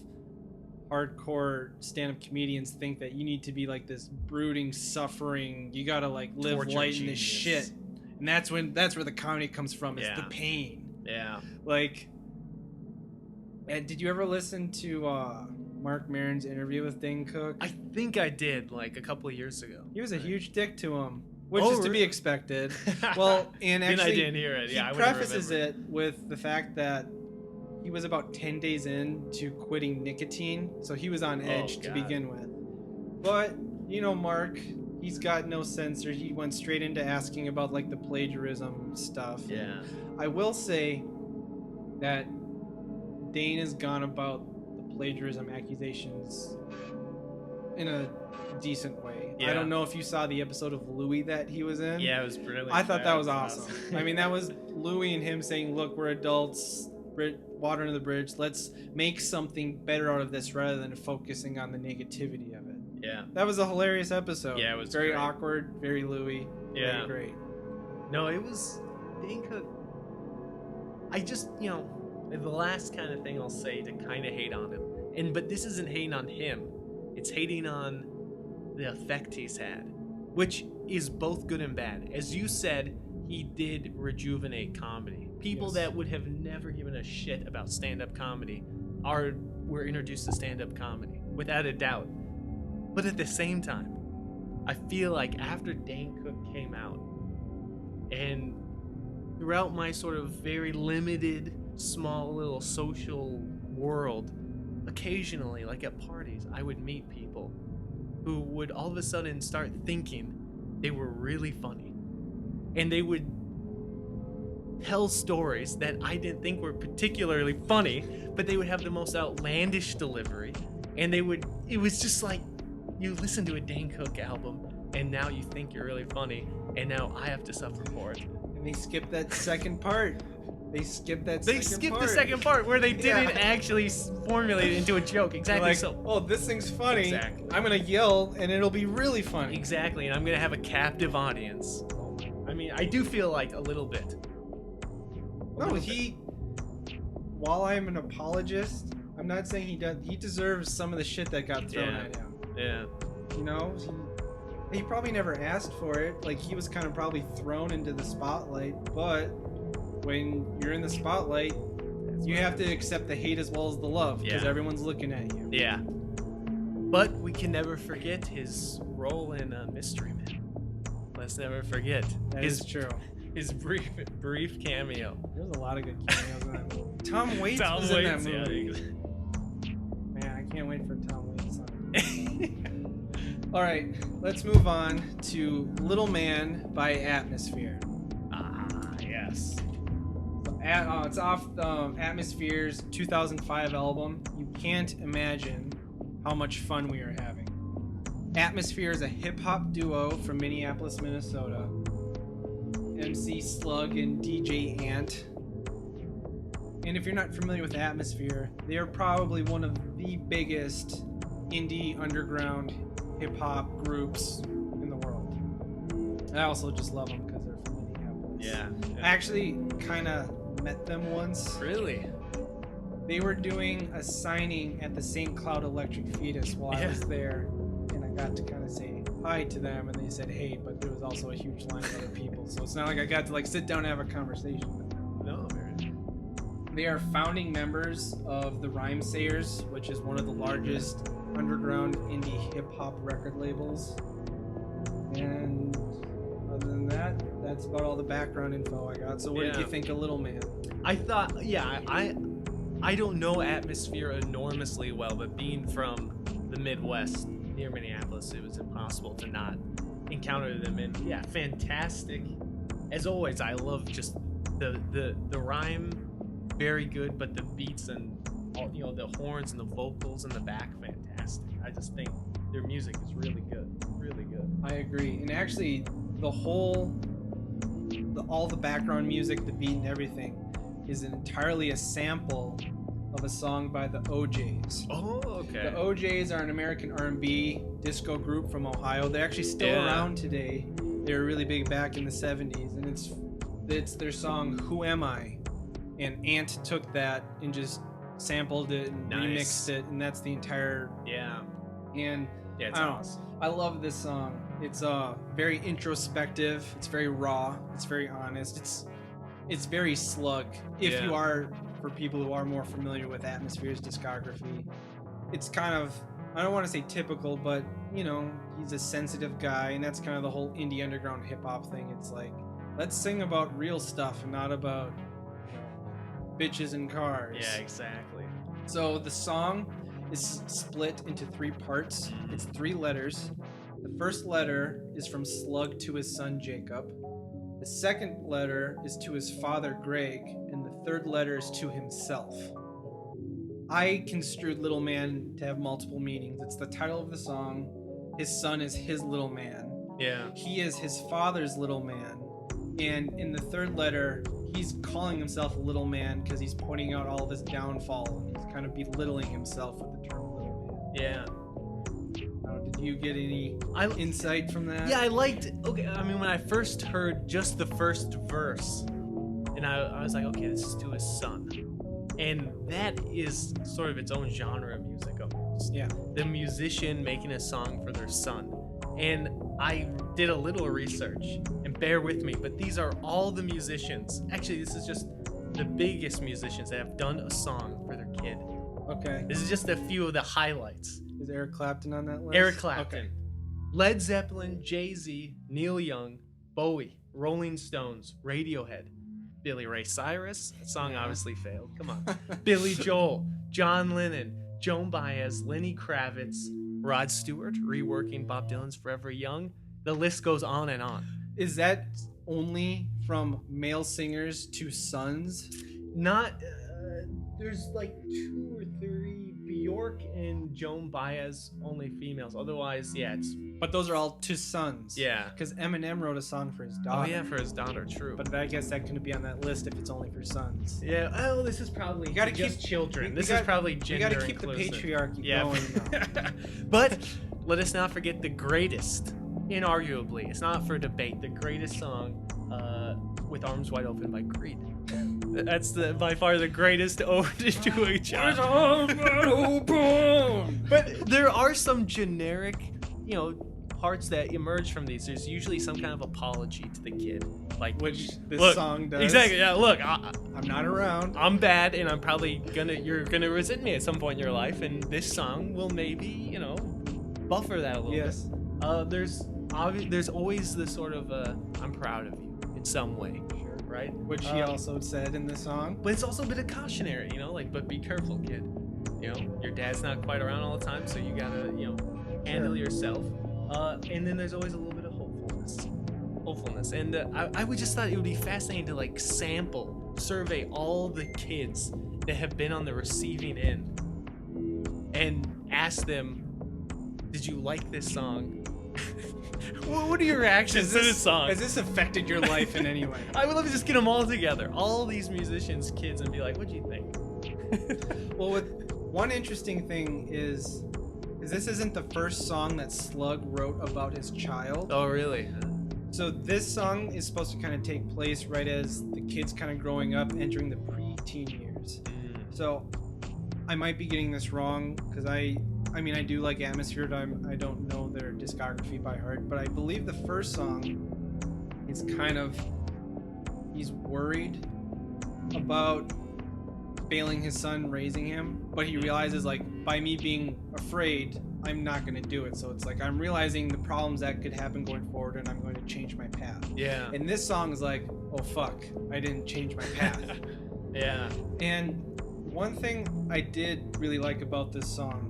hardcore stand-up comedians think that you need to be like this brooding, suffering. You gotta like live Torture light in this genius. shit. And that's where the comedy comes from. Is Yeah. the pain. Yeah. Like, and did you ever listen to Mark Maron's interview with Dane Cook? I think I did like a couple of years ago. He was a huge dick to him, which Oh, is to be really? expected. Well, and Then actually, I didn't hear it. Yeah, I he wouldn't prefaces remember. it with the fact that he was about 10 days in to quitting nicotine, so he was on edge to God. begin with. But, you know, Mark, he's got no censor. He went straight into asking about, like, the plagiarism stuff. Yeah. I will say that Dane has gone about the plagiarism accusations in a decent way. I Yeah. don't know if you saw the episode of Louis that he was in. Yeah, it was brilliant. I thought that was awesome. I mean, that was Louis and him saying, look, we're adults, water under the bridge. Let's make something better out of this rather than focusing on the negativity of it. Yeah. That was a hilarious episode. Yeah, it was very great. awkward, very Louis. Yeah. Very great. No, it was Dane Cook. I just, the last kind of thing I'll say to kind of hate on him, but this isn't hating on him. It's hating on the effect he's had, which is both good and bad. As you said, he did rejuvenate comedy. People Yes. that would have never given a shit about stand-up comedy were introduced to stand-up comedy, without a doubt. But at the same time, I feel like after Dane Cook came out, and throughout my sort of very limited small little social world, occasionally, like at parties, I would meet people who would all of a sudden start thinking they were really funny. And they would tell stories that I didn't think were particularly funny, but they would have the most outlandish delivery. And it was just like, you listen to a Dane Cook album, and now you think you're really funny, and now I have to suffer for it. And they skipped that second part. They skipped the second part where they didn't actually formulate it into a joke. Exactly. Like, so. oh, this thing's funny. Exactly. I'm gonna yell, and it'll be really funny. Exactly, and I'm gonna have a captive audience. I mean, I do feel like a little bit. While I'm an apologist, I'm not saying he deserves some of the shit that got thrown at him. Yeah. You know, he probably never asked for it. Like, he was kind of probably thrown into the spotlight, but when you're in the spotlight, you have to accept the hate as well as the love, because everyone's looking at you. Yeah. But we can never forget his role in Mystery Man. Let's never forget. That is true. His brief cameo. There's a lot of good cameos in that movie. Tom Waits was in that movie. Man, I can't wait for Tom Waits. All right, let's move on to Little Man by Atmosphere. Ah, yes. It's off Atmosphere's 2005 album. You can't imagine how much fun we are having. Atmosphere is a hip-hop duo from Minneapolis, Minnesota. MC Slug and DJ Ant. And if you're not familiar with Atmosphere, they are probably one of the biggest indie underground hip-hop groups in the world. I also just love them because they're from Minneapolis. Yeah. I actually kind of met them once. Really? They were doing a signing at the St. Cloud Electric Fetus while I was there, and I got to kind of say hi to them, and they said hey, but there was also a huge line of other people, so it's not like I got to like sit down and have a conversation with them. No, very. They are founding members of the Rhymesayers, which is one of the largest underground indie hip-hop record labels. And other than that, that's about all the background info I got. So what did you think of Little Man? I thought, I don't know Atmosphere enormously well, but being from the Midwest near Minneapolis, it was impossible to not encounter them. And yeah, fantastic. As always, I love just the rhyme, very good, but the beats and all, the horns and the vocals in the back, fantastic. I just think their music is really good, really good. I agree. And actually, all the background music, the beat and everything is entirely a sample of a song by the OJs. Oh, okay. The OJs are an American R&B disco group from Ohio. They're actually still around today. They were really big back in the 70s, and it's their song Who Am I? And Ant took that and just sampled it and remixed it, and that's the entire and it's awesome. I love this song. It's very introspective, it's very raw, it's very honest, it's very Slug. If you are, for people who are more familiar with Atmosphere's discography, it's kind of, I don't want to say typical, but he's a sensitive guy, and that's kind of the whole indie underground hip-hop thing. It's like, let's sing about real stuff and not about bitches and cars. Yeah, exactly. So the song is split into 3 parts. It's 3 letters. The first letter is from Slug to his son Jacob. The second letter is to his father Greg, and the third letter is to himself. I construed Little Man to have multiple meanings. It's the title of the song. His son is his little man. Yeah. He is his father's little man. And in the third letter, he's calling himself a little man because he's pointing out all of his downfall, and he's kind of belittling himself with the term little man. Yeah. Did you get any insight from that? Yeah, I liked. Okay, I mean, when I first heard just the first verse, and I was like, okay, this is to his son, and that is sort of its own genre of music almost. Yeah. The musician making a song for their son, and I did a little research, and bear with me, but these are all the musicians. Actually, this is just the biggest musicians that have done a song for their kid. Okay. This is just a few of the highlights. Is Eric Clapton on that list? Eric Clapton. Okay. Led Zeppelin, Jay-Z, Neil Young, Bowie, Rolling Stones, Radiohead, Billy Ray Cyrus. That song Yeah. obviously failed. Come on. Billy Joel, John Lennon, Joan Baez, Lenny Kravitz, Rod Stewart, reworking Bob Dylan's Forever Young. The list goes on and on. Is that only from male singers to sons? Not there's like 2 or 3. Bjork and Joan Baez, only females. Otherwise, yeah, it's But those are all to sons. yeah. Because Eminem wrote a song for his Oh daughter. yeah, for his daughter, true. But I guess that couldn't be on that list if it's only for sons. Yeah. Oh, this is probably You gotta just keep- children. we This gotta- is probably We gender gotta keep inclusive. the patriarchy Yeah. going. But let us not forget the greatest, inarguably, it's not for debate, the greatest song, With Arms Wide Open by Creed. That's by far the greatest ode to a child. But there are some generic, parts that emerge from these. There's usually some kind of apology to the kid, like Which this look, song does. Exactly. Yeah. Look, I'm not around. I'm bad, and you're gonna resent me at some point in your life, and this song will maybe, buffer that a little Yes. bit. There's always this sort of I'm proud of you in some way, right? Which he also said in the song. But it's also a bit of cautionary, but be careful, kid. Your dad's not quite around all the time, so you gotta, handle yourself. And then there's always a little bit of hopefulness. And I would just thought it would be fascinating to survey all the kids that have been on the receiving end and ask them, did you like this song? What are your reactions to this song? Has this affected your life in any way? I would love to just get them all together, all these musicians, kids, and be like, what'd you think? Well, one interesting thing is this isn't the first song that Slug wrote about his child. Oh, really? So this song is supposed to kind of take place right as the kid's kind of growing up, entering the pre-teen years. So I might be getting this wrong because I do like Atmosphere. I don't know their discography by heart, but I believe the first song is kind of, he's worried about failing his son raising him, but he realizes, like, by me being afraid, I'm not going to do it. So it's like I'm realizing the problems that could happen going forward, and I'm going to change my path. Yeah. And this song is like, oh fuck, I didn't change my path. Yeah. And one thing I did really like about this song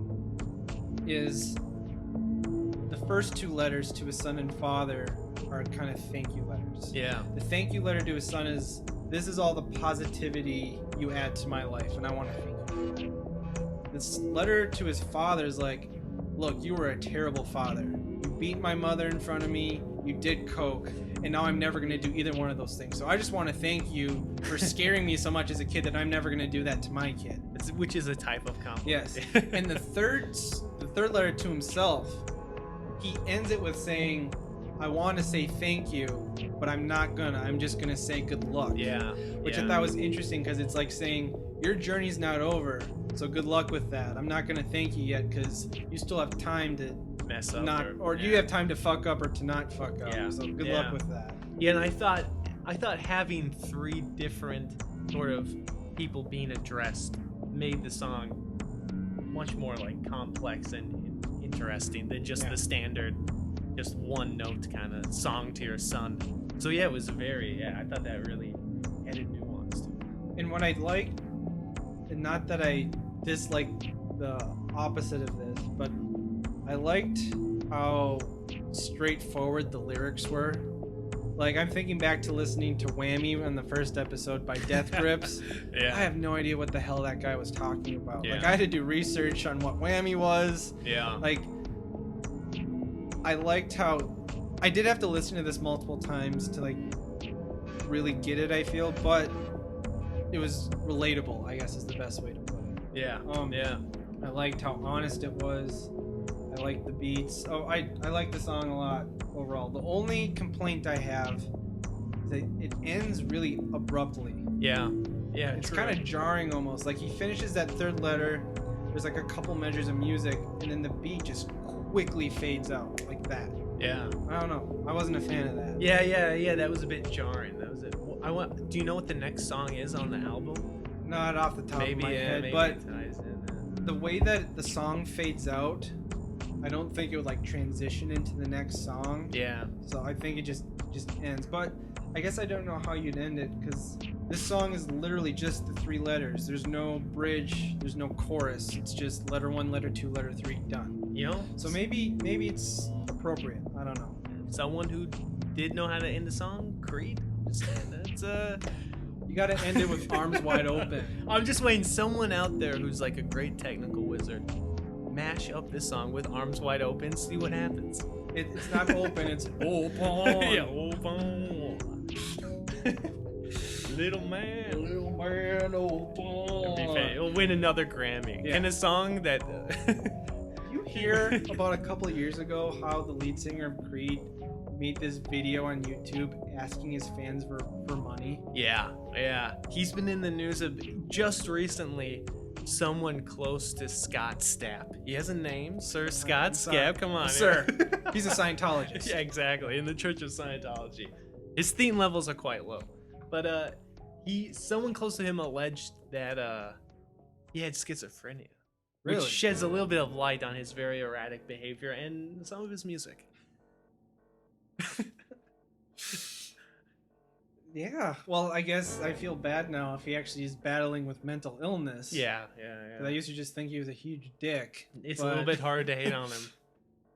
is the first 2 letters to his son and father are kind of thank you letters. Yeah. The thank you letter to his son is, this is all the positivity you add to my life, and I want to thank you. This letter to his father is like, look, you were a terrible father. You beat my mother in front of me, you did coke, and now I'm never going to do either one of those things. So I just want to thank you for scaring me so much as a kid that I'm never going to do that to my kid. Which is a type of compliment. Yes. And the third letter to himself, he ends it with saying, I want to say thank you, but I'm not gonna. I'm just gonna say good luck. Yeah. Which I thought was interesting because it's like saying, your journey's not over, so good luck with that. I'm not gonna thank you yet because you still have time to mess up, or you have time to fuck up or to not fuck up. Yeah. So good luck with that. Yeah, and I thought having 3 different sort of people being addressed made the song much more like complex and interesting than just the standard, just one note kind of song to your son. So yeah, it was I thought that really added nuance to it. And what I liked, and not that I disliked the opposite of this, but I liked how straightforward the lyrics were. Like, I'm thinking back to listening to Whammy on the first episode by Death Grips. Yeah. I have no idea what the hell that guy was talking about. Yeah. Like, I had to do research on what Whammy was. Yeah. Like, I liked how I did have to listen to this multiple times to like really get it, I feel, but it was relatable, I guess is the best way to put it. Yeah. Yeah. I liked how honest it was. I liked the beats. Oh, I like the song a lot overall. The only complaint I have is that it ends really abruptly. Yeah. Yeah. It's true. kind of jarring almost. Like, he finishes that 3rd letter, there's like a couple measures of music, and then the beat just quickly fades out like that. Yeah. I don't know. I wasn't a fan of that. Yeah. That was a bit jarring. That was it. Do you know what the next song is on the album? Not off the top of my head, maybe but it ties in. the way that the song fades out, I don't think it would like transition into the next song. Yeah. So I think it just ends. But I guess I don't know how you'd end it, because This song is literally just the 3 letters. There's no bridge. There's no chorus. It's just letter 1, letter 2, letter 3, done. You know? So maybe it's appropriate. I don't know. Someone who did know how to end a song, Creed. Just saying, that's You gotta end it with arms wide open. I'm just waiting. Someone out there who's like a great technical wizard, mash up this song with arms wide open. See what happens. It's not open. It's open. Yeah, open. Little man, open. It'll win another Grammy. Yeah. And a song that. You hear about a couple of years ago how the lead singer of Creed made this video on YouTube asking his fans for money? Yeah. He's been in the news of just recently. Someone close to Scott Stapp. He has a name, Sir Scott Stapp. Come on, sir. He's a Scientologist. Yeah, exactly. In the Church of Scientology, his theme levels are quite low. But someone close to him alleged that he had schizophrenia, Really? which sheds a little bit of light on his very erratic behavior and some of his music. Yeah. Well, I guess I feel bad now if he actually is battling with mental illness. Yeah. 'Cause I used to just think he was a huge dick. It's a little bit hard to hate on him.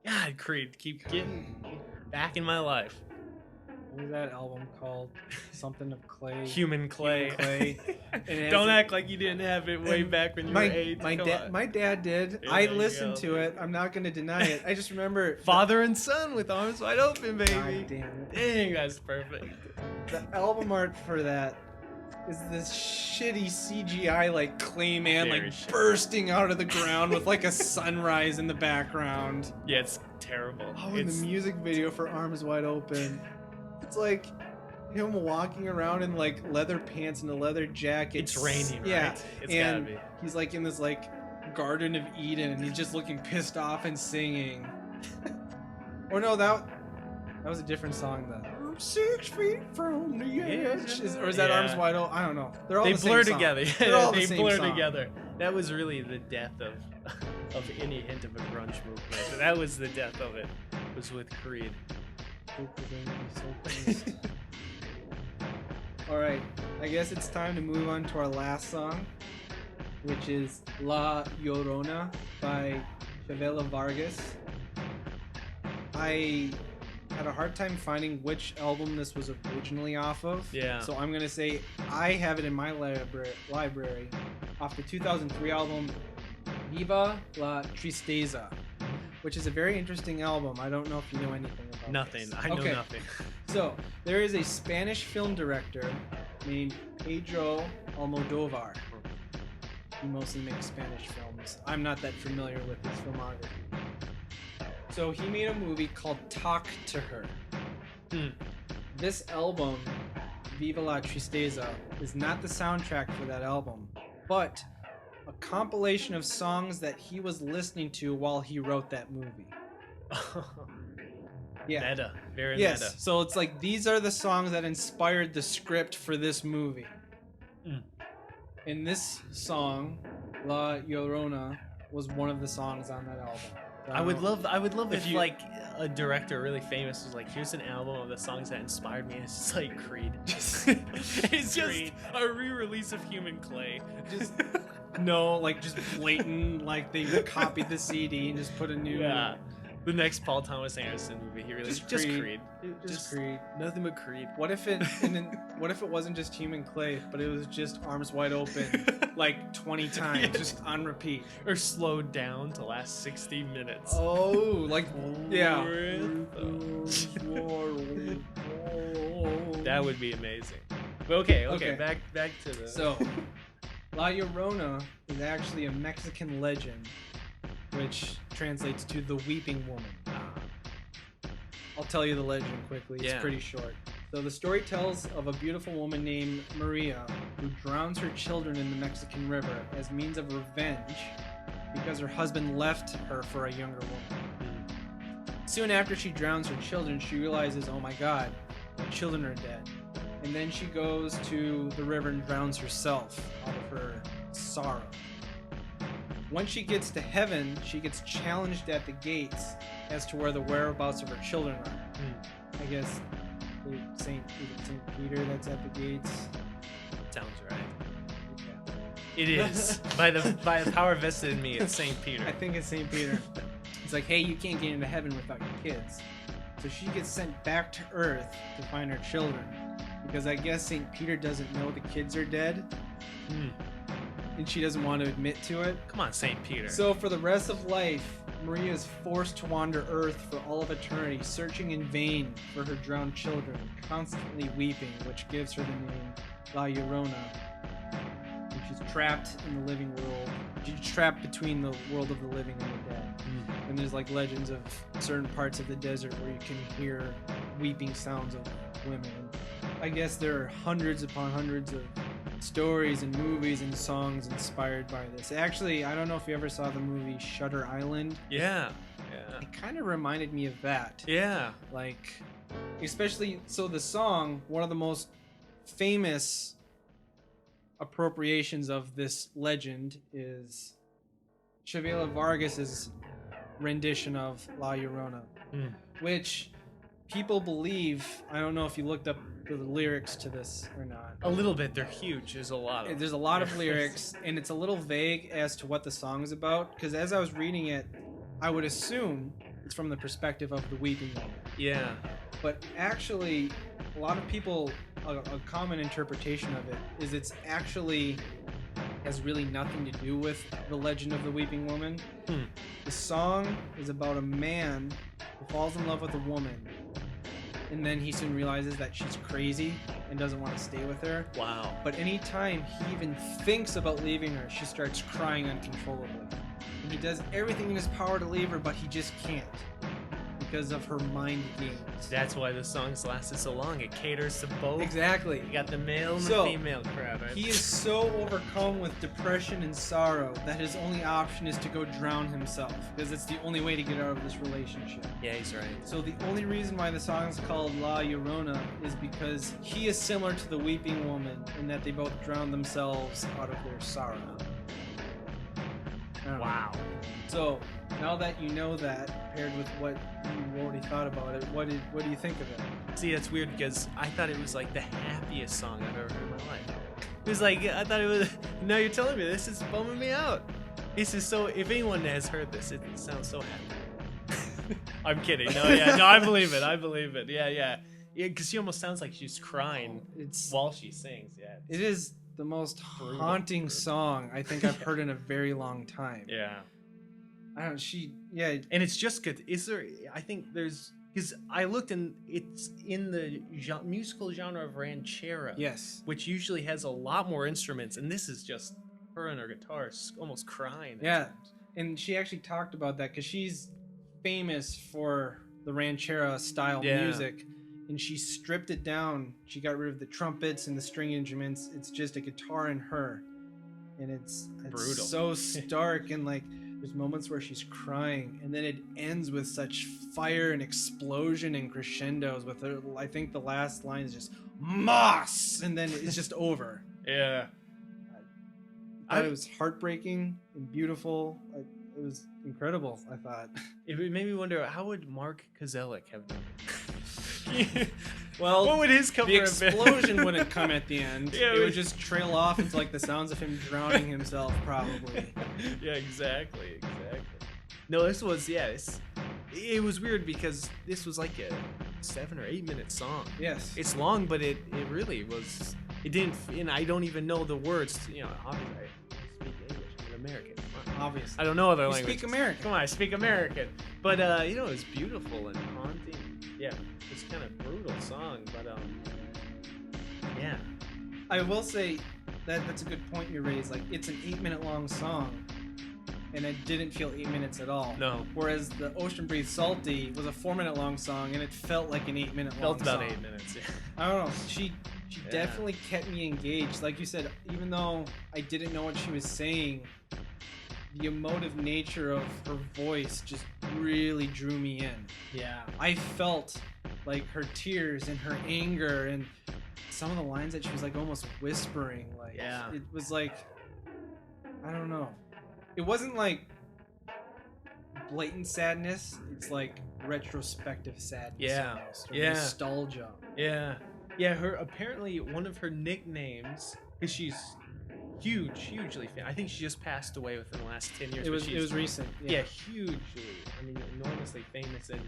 God, Creed, keep getting back in my life. What was that album called? Something of Clay. Human Clay. And it has Don't act like you didn't have it way back when you were 8. My dad did. Yeah, I there you listened go. to it. I'm not going to deny it. I just remember Father and son with arms wide open, baby. God damn it. Dang, that's perfect. The album art for that is this shitty CGI like clay man Very like shitty. bursting out of the ground with like a sunrise in the background. Yeah, it's terrible. Oh, and It's the music video for Arms Wide Open. It's like him walking around in like leather pants and a leather jacket. It's raining, right? Yeah, It's and gotta be. he's like in this like Garden of Eden, and he's just looking pissed off and singing. Or no, that was a different song. That 6 feet from the edge, or is that Yeah. Arms Wide Open? I don't know. They're all They the same blur song. together. They're all They the same blur song. together. That was really the death of any hint of a grunge movement. That was the death of it. Was with Creed. All right, I guess it's time to move on to our last song, which is La Llorona by Chavela Vargas. I had a hard time finding which album this was originally off of. Yeah. So I'm gonna say I have it in my library off the 2003 album Viva la Tristeza, which is a very interesting album. I don't know if you know anything about Nothing. this. I know Okay. nothing. So there is a Spanish film director named Pedro Almodovar. He mostly makes Spanish films. I'm not that familiar with his filmography. So he made a movie called Talk to Her. This album, Viva la Tristeza, is not the soundtrack for that album, but a compilation of songs that he was listening to while he wrote that movie. Yeah. Meta. Very Yes. meta. So it's like these are the songs that inspired the script for this movie. And this song, La Llorona, was one of the songs on that album. So I would love if if you- like a director really famous was like, here's an album of the songs that inspired me, and it's just like Creed. It's just Creed. a re-release of Human Clay. Just no, like just blatant, like they copied the CD and just put a new. Yeah. The next Paul Thomas Anderson movie he released, just Creed. Just Creed. Nothing but Creed. What if it? And then, what if it wasn't just Human Clay, but it was just Arms Wide Open, like 20 times, Yeah. just on repeat? Or slowed down to last 60 minutes. Oh, like yeah. That would be amazing. But okay, Okay. back to the. So, La Llorona is actually a Mexican legend, which translates to the weeping woman. I'll tell you the legend quickly. It's Yeah. pretty short. So the story tells of a beautiful woman named Maria who drowns her children in the Mexican River as means of revenge because her husband left her for a younger woman. Soon after she drowns her children, she realizes, oh my god, my children are dead. And then she goes to the river and drowns herself out of her sorrow. Once she gets to heaven, she gets challenged at the gates as to where the whereabouts of her children are. I guess Saint Peter that's at the gates. Sounds right. It is. by the power vested in me, it's St. Peter. I think it's St. Peter. It's like, hey, you can't get into heaven without your kids. So she gets sent back to Earth to find her children. Because I guess St. Peter doesn't know the kids are dead. And she doesn't want to admit to it. Come on, St. Peter. So for the rest of life, Maria is forced to wander Earth for all of eternity, searching in vain for her drowned children, constantly weeping, which gives her the name La Llorona. And she's trapped in the living world. She's trapped between the world of the living and the dead. And there's like legends of certain parts of the desert where you can hear weeping sounds of women. I guess there are hundreds upon hundreds of stories and movies and songs inspired by this. Actually, I don't know if you ever saw the movie Shutter Island. Yeah. It kind of reminded me of that. Yeah. Like, especially, so the song, one of the most famous appropriations of this legend is Chavela Vargas's rendition of La Llorona, which people believe, I don't know if you looked up the lyrics to this or not. A little bit. They're huge. There's a lot of lyrics, and it's a little vague as to what the song is about, because as I was reading it, I would assume it's from the perspective of the weeping woman. Yeah. But actually, a lot of people, a common interpretation of it is it's actually has really nothing to do with the legend of the weeping woman. The song is about a man who falls in love with a woman, and then he soon realizes that she's crazy and doesn't want to stay with her. Wow. But anytime he even thinks about leaving her, she starts crying uncontrollably. And he does everything in his power to leave her, but he just can't because of her mind games. That's why the songs lasted so long. It caters to both. Exactly. You got the male and the female crowd. Right? He is so overcome with depression and sorrow that his only option is to go drown himself, because it's the only way to get out of this relationship. Yeah, he's right. So the only reason why the song is called La Llorona is because he is similar to the weeping woman in that they both drown themselves out of their sorrow. Wow. So now that you know that, paired with what you already thought about it, what do you think of it? See, that's weird because I thought it was like the happiest song I've ever heard in my life. It was like, I thought it was, now you're telling me this is bumming me out. This is so, if anyone has heard this, it sounds so happy. I'm kidding. No, I believe it. Yeah, because she almost sounds like she's crying while she sings. Yeah. It is the most haunting song I think I've heard in a very long time. Yeah. I don't know, and it's just good. Is there, I think there's, because I looked and it's in the musical genre of ranchera. Yes. Which usually has a lot more instruments, and this is just her and her guitar almost crying. Yeah. And she actually talked about that because she's famous for the ranchera style music. And she stripped it down. She got rid of the trumpets and the string instruments. It's just a guitar and her. And it's brutal. So stark, and like there's moments where she's crying, and then it ends with such fire and explosion and crescendos with her. I think the last line is just moss, and then it's just over. Yeah. I thought it was heartbreaking and beautiful. It was incredible, I thought. It made me wonder, how would Mark Kozelek have done it? Well, what would his cover the have been? explosion wouldn't come at the end. Yeah, it would just trail off into like the sounds of him drowning himself, probably. Yeah, exactly. No, this was, it was weird because this was like a 7 or 8 minute song. Yes. It's long, but it really was, it didn't, and I don't even know the words, obviously I speak English, I'm an American. Obviously. I don't know other You languages. speak American. Come on, I speak American. But, it was beautiful and haunting. Yeah, it's kind of brutal song, but, yeah. I will say that's a good point you raised. Like, it's an 8 minute long song, and it didn't feel 8 minutes at all. No. Whereas the Ocean Breathe Salty was a 4 minute long song, and it felt like an 8 minute long song. Felt about 8 minutes, yeah. I don't know. She definitely kept me engaged. Like you said, even though I didn't know what she was saying, the emotive nature of her voice just really drew me in. Yeah. I felt like her tears and her anger and some of the lines that she was like almost whispering. Like, it was like, I don't know. It wasn't like blatant sadness. It's like retrospective sadness. Yeah. Almost, or nostalgia. Yeah. Yeah, apparently one of her nicknames, because she's hugely famous. I think she just passed away within the last 10 years. It was recent. Yeah, hugely. I mean, enormously famous in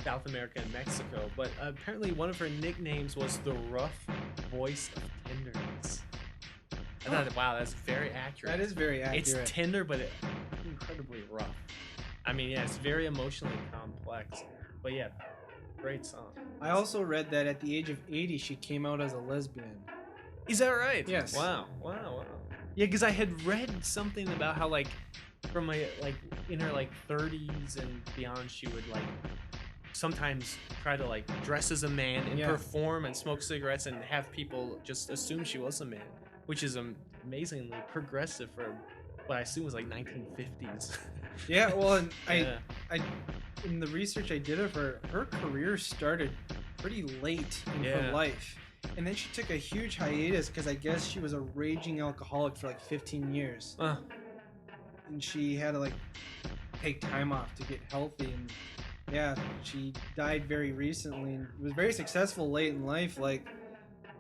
South America and Mexico. But apparently one of her nicknames was the rough voice of tenderness. I thought, wow, that's very accurate. That is very accurate. It's tender, but incredibly rough. I mean, yeah, it's very emotionally complex. But yeah, great song. I also read that at the age of 80, she came out as a lesbian. Is that right? Yes. Wow. Yeah, because I had read something about how, like, from my, like, in her, like, 30s and beyond, she would, like, sometimes try to, like, dress as a man and perform and smoke cigarettes and have people just assume she was a man, which is amazingly progressive for what I assume was, like, 1950s. Yeah, well, and I in the research I did of her career started pretty late in her life. And then she took a huge hiatus because I guess she was a raging alcoholic for like 15 years. And she had to like take time off to get healthy. And yeah, she died very recently and was very successful late in life. Like,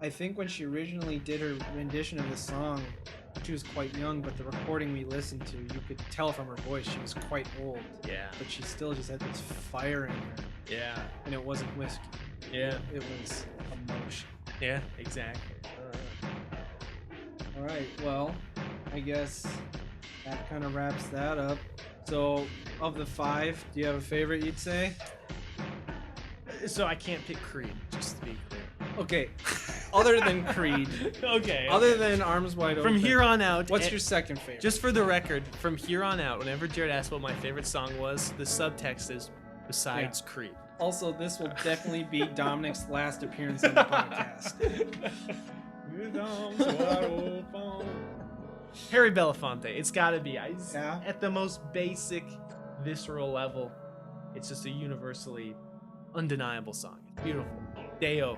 I think when she originally did her rendition of the song, she was quite young, but the recording we listened to, you could tell from her voice she was quite old. Yeah. But she still just had this fire in her. Yeah. And it wasn't whiskey. Yeah. It was emotion. Yeah, exactly. All right, well, I guess that kind of wraps that up. So, of the 5, do you have a favorite you'd say? So I can't pick Creed, just to be clear. Okay, other than Creed. Okay. Other than Arms Wide Open. From here on out. What's your second favorite? Just for the record, from here on out, whenever Jared asks what my favorite song was, the subtext is besides Creed. Also, this will definitely be Dominic's last appearance on the podcast. Harry Belafonte. It's got to be. At the most basic, visceral level, it's just a universally undeniable song. It's beautiful. Deo.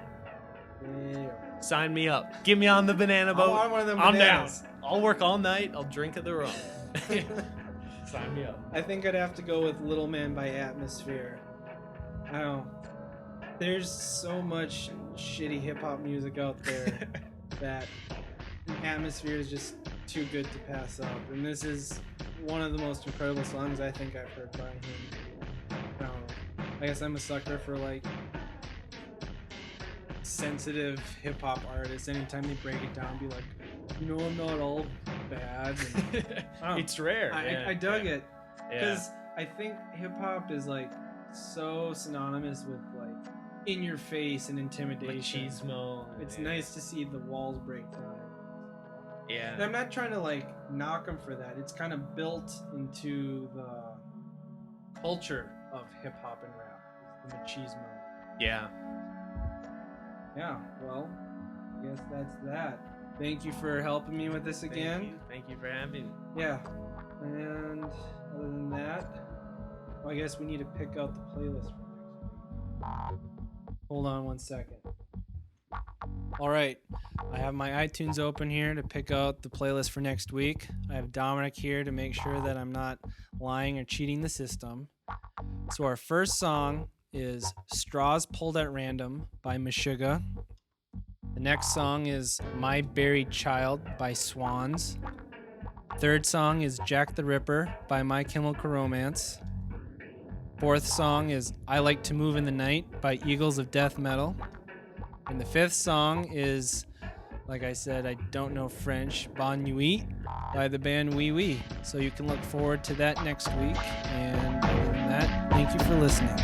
Sign me up. Get me on the banana boat. I want one of them I'm bananas. down. I'll work all night. I'll drink at the rum. Sign me up. I think I'd have to go with Little Man by Atmosphere. I don't know. There's so much shitty hip-hop music out there that Atmosphere is just too good to pass up. And this is one of the most incredible songs I think I've heard by him. I don't know. I guess I'm a sucker for, like, sensitive hip-hop artists. Anytime they break it down, be like, you know, I'm not all bad. And, it's rare. I dug it. Because I think hip-hop is, like, so synonymous with like in your face and intimidation. Machismo. It's nice to see the walls break down. Yeah. And I'm not trying to like knock them for that. It's kind of built into the culture of hip hop and rap. The machismo. Yeah. Yeah. Well, I guess that's that. Thank you for helping me with this again. Thank you for having me. Yeah. And other than that, I guess we need to pick out the playlist for next week. Hold on one second. All right. I have my iTunes open here to pick out the playlist for next week. I have Dominic here to make sure that I'm not lying or cheating the system. So our first song is Straws Pulled at Random by Meshuggah. The next song is My Buried Child by Swans. Third song is Jack the Ripper by My Chemical Romance. Fourth song is I Like to Move in the Night by Eagles of Death Metal. And the fifth song is, like I said, I don't know French, Bonne Nuit by the band Oui Oui. So you can look forward to that next week. And other than that, thank you for listening.